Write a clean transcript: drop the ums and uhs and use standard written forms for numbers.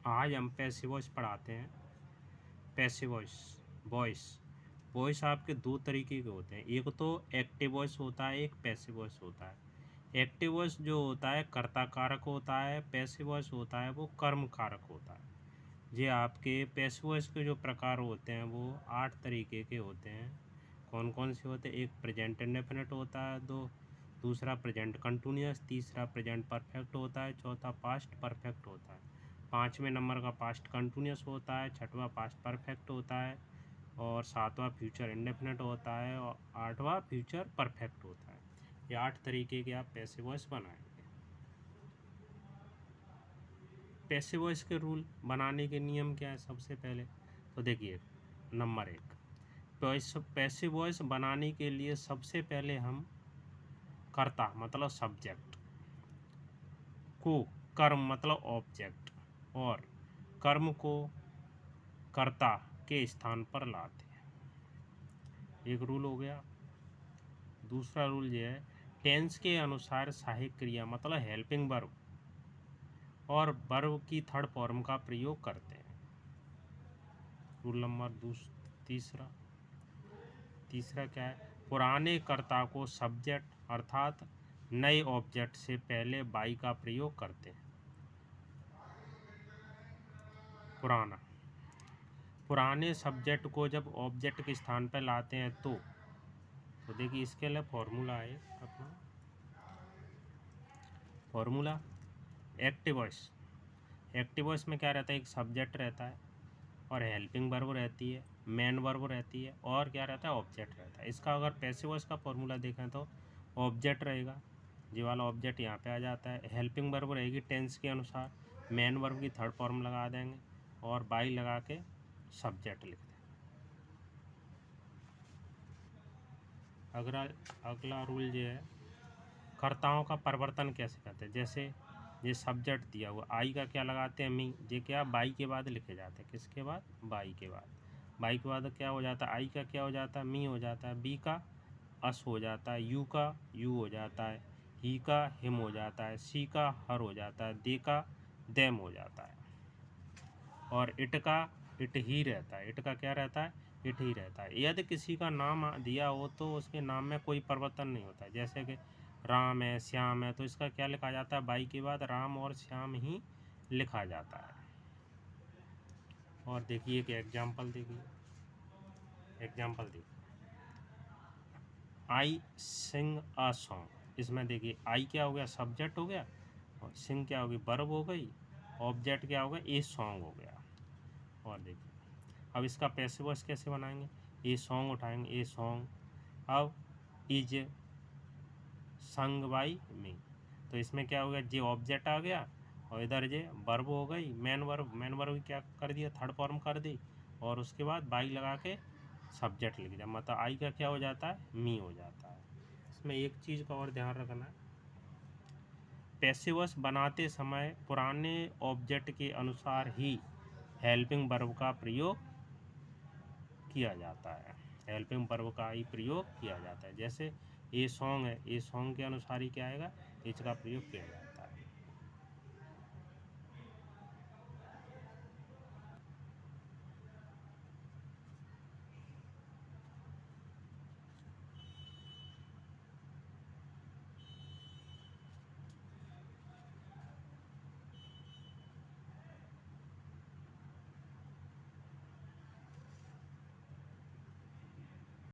आज हम passive voice पढ़ाते हैं। पैसिव वॉइस वॉइस वॉइस आपके दो तरीके के होते हैं, एक तो एक्टिव वॉइस होता है, एक पैसिव वॉइस होता है। एक्टिव वॉइस जो होता है कर्ता कारक होता है, पैसिव वॉइस होता है वो कर्म कारक होता है। ये आपके पैसिव वॉइस के जो प्रकार होते हैं वो 8 तरीके के होते हैं। कौन कौन से होते हैं? एक प्रेजेंट इंडेफिनिट होता है, दूसरा प्रेजेंट कंटिन्यूअस, तीसरा प्रेजेंट परफेक्ट होता है, चौथा पास्ट परफेक्ट होता है, पाँचवें नंबर का पास्ट कंटिन्यूअस होता है, छठवां पास्ट परफेक्ट होता है, और सातवां फ्यूचर इंडेफिनिट होता है, और आठवां फ्यूचर परफेक्ट होता है। ये 8 तरीके के आप पैसिव वॉइस बनाएंगे। पैसिव वॉइस के रूल बनाने के नियम क्या है? सबसे पहले तो देखिए, नंबर 1, पैसिव वॉइस बनाने के लिए सबसे पहले हम कर्ता मतलब सब्जेक्ट को, कर्म मतलब ऑब्जेक्ट, और कर्म को कर्ता के स्थान पर लाते हैं। एक रूल हो गया। दूसरा रूल ये है, टेंस के अनुसार सहायक क्रिया मतलब हेल्पिंग वर्ब और वर्ब की थर्ड फॉर्म का प्रयोग करते हैं। रूल नंबर तीसरा क्या है? पुराने कर्ता को सब्जेक्ट अर्थात नए ऑब्जेक्ट से पहले बाई का प्रयोग करते हैं। पुराने सब्जेक्ट को जब ऑब्जेक्ट के स्थान पर लाते हैं तो देखिए इसके लिए फॉर्मूला है अपना। फॉर्मूला एक्टिव वॉइस में क्या रहता है? एक सब्जेक्ट रहता है और हेल्पिंग वर्ब रहती है, मेन वर्ब रहती है, और क्या रहता है? ऑब्जेक्ट रहता है। इसका अगर पैसिव वॉइस का फॉर्मूला देखें तो ऑब्जेक्ट रहेगा, ये वाला ऑब्जेक्ट यहाँ पे आ जाता है, हेल्पिंग वर्ब रहेगी टेंस के अनुसार, मेन वर्ब की थर्ड फॉर्म लगा देंगे और बाई लगा के सब्जेक्ट लिख देंगे। अगला रूल ये है, कर्ताओं का परिवर्तन कैसे करते हैं? जैसे ये सब्जेक्ट दिया हुआ, आई का क्या लगाते हैं? मी। ये क्या बाई के बाद लिखे जाते हैं? किसके बाद? बाई के बाद। बाई के बाद क्या हो जाता है? आई का क्या हो जाता है? मी हो जाता है। बी का अस हो जाता है। यू का यू हो जाता है। ही का हिम हो जाता है। सी का हर हो जाता है। दे का देम हो जाता है। और इट का इट ही रहता है। इट का क्या रहता है? इट ही रहता है। यदि किसी का नाम दिया हो तो उसके नाम में कोई परिवर्तन नहीं होता है। जैसे कि राम है, श्याम है, तो इसका क्या लिखा जाता है? बाई के बाद राम और श्याम ही लिखा जाता है। और देखिए एक एग्जाम्पल देखिए, आई सिंग अ सॉन्ग। इसमें देखिए आई क्या हो गया? सब्जेक्ट हो गया, और सिंग क्या होगी? वर्ब हो गई, ऑब्जेक्ट क्या होगा? ए सॉन्ग हो गया। और देखिए अब इसका पैसिव वॉइस कैसे बनाएंगे? ए सॉन्ग उठाएंगे, ए सॉन्ग। अब इज संग बाई मी, तो इसमें क्या हो गया? जे ऑब्जेक्ट आ गया और इधर जे वर्ब हो गई, मेन वर्ब क्या कर दिया? थर्ड फॉर्म कर दी, और उसके बाद बाई लगा के सब्जेक्ट लिख दिया, मतलब आई का क्या हो जाता है? मी हो जाता है। इसमें एक चीज़ का और ध्यान रखना है, पैसिव वॉइस बनाते समय पुराने ऑब्जेक्ट के अनुसार ही हेल्पिंग वर्ब का प्रयोग किया जाता है। हेल्पिंग वर्ब का ही प्रयोग किया जाता है। जैसे ए सॉन्ग है, ए सॉन्ग के अनुसार ही क्या आएगा? इच का प्रयोग किया जाएगा।